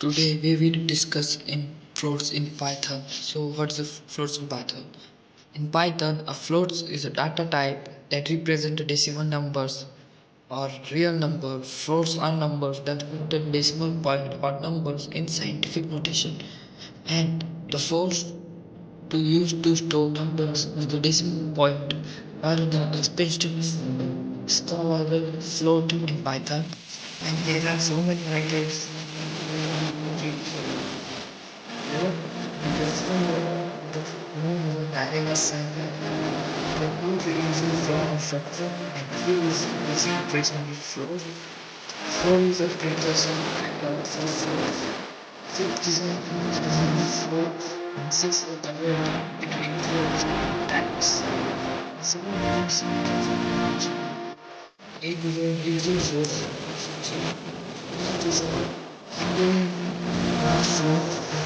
Today we will discuss in floats in Python. So what's the floats in Python? In Python, a float is a data type that represents decimal numbers or real numbers. Floats are numbers that contain decimal point or numbers in scientific notation. And the floats to use to store numbers with the decimal point are the expressions called float in Python. And there are so many methods adding a sample, the code uses the structure and use this operational flow. Flow is a precursor and flow. So design flow consists of the word between flows and types. Sometimes it uses flow.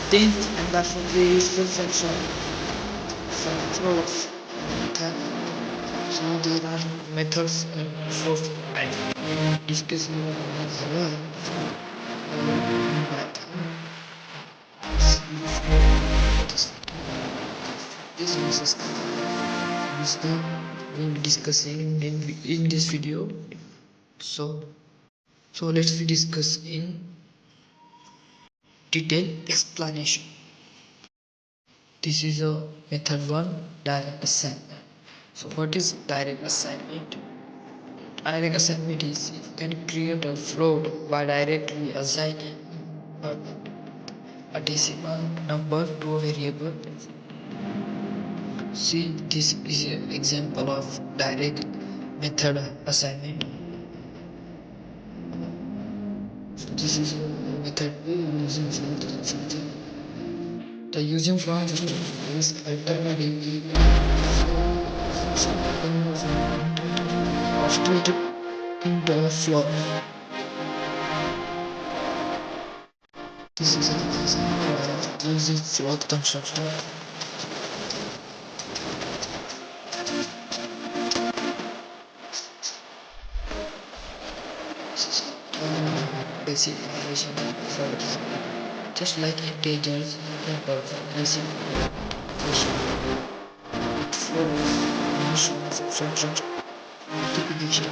Dentro andar sobre isso, perfection from flows. Okay. So there are methods for discussing this is the we'll be discussing in this video. So let's discuss in detailed explanation. This is a method 1, direct assignment. So what is direct assignment? Direct assignment is you can create a float by directly assigning a decimal number to a variable. See, this is an example of direct method assignment. This is a method using float. The using float is alternatively after the float. This is an example of using float construction. Basic information for just like integers, numbers, basic information for function multiplication.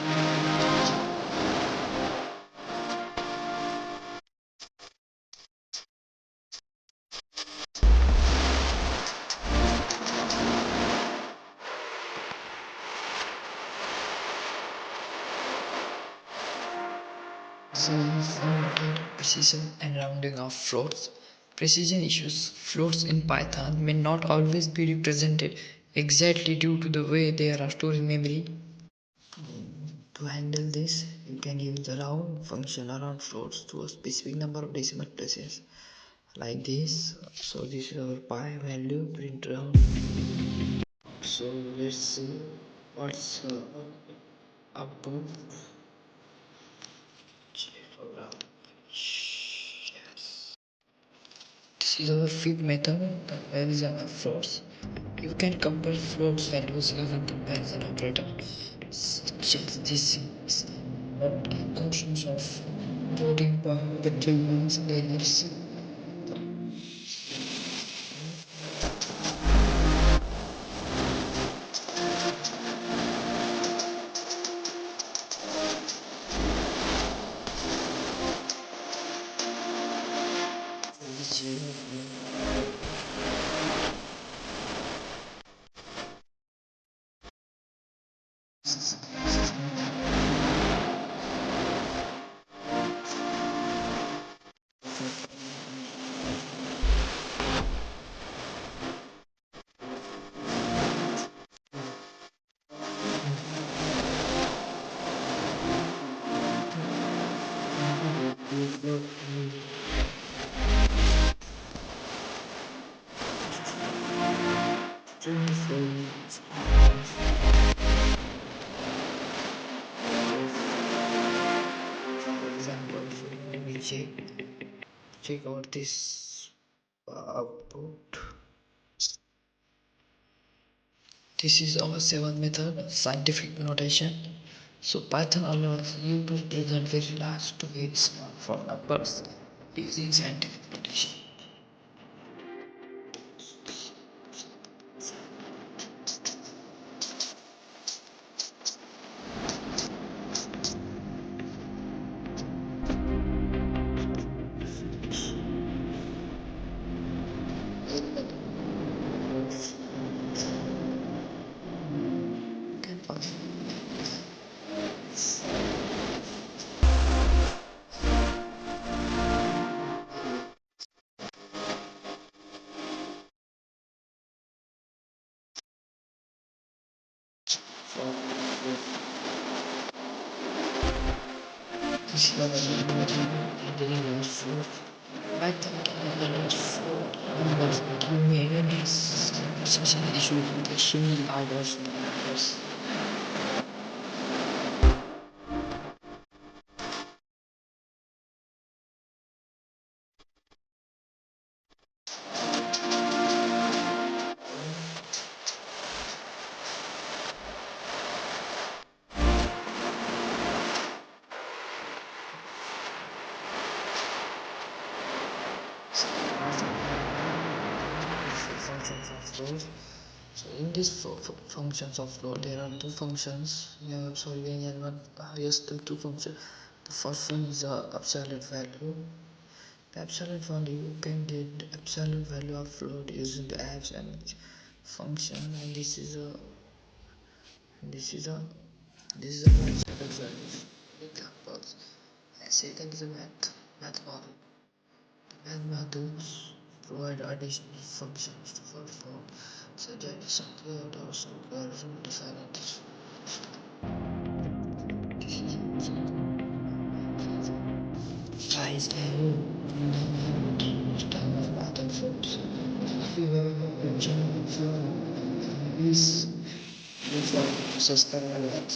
So precision and rounding of floats. Precision issues. Floats in Python may not always be represented exactly due to the way they are stored in memory. To handle this, you can use the round function around floats to a specific number of decimal places, like this. So this is our pi value print round. So let's see what's output. Yes. This is our fifth method, the comparison of floats. You can compare floats values using comparison operator, such as this is functions of floating point between layers. Check out this output. This is our seventh method, scientific notation. So Python allows you to present very large to very small for numbers. using scientific notation. But you may get such an issue with extremely diverse numbers. Functions of flows. So in these functions of flow, there are two functions. We are solving and one highest two functions. The first one is the absolute value. The absolute value, you can get the absolute value of float using the absolute function, and this is a this is a absolute value examples. And second is a math model. The math models provide additional functions for float, such as squared or square root different. This is guys, other fruits. If you have a picture of is subscribe and like.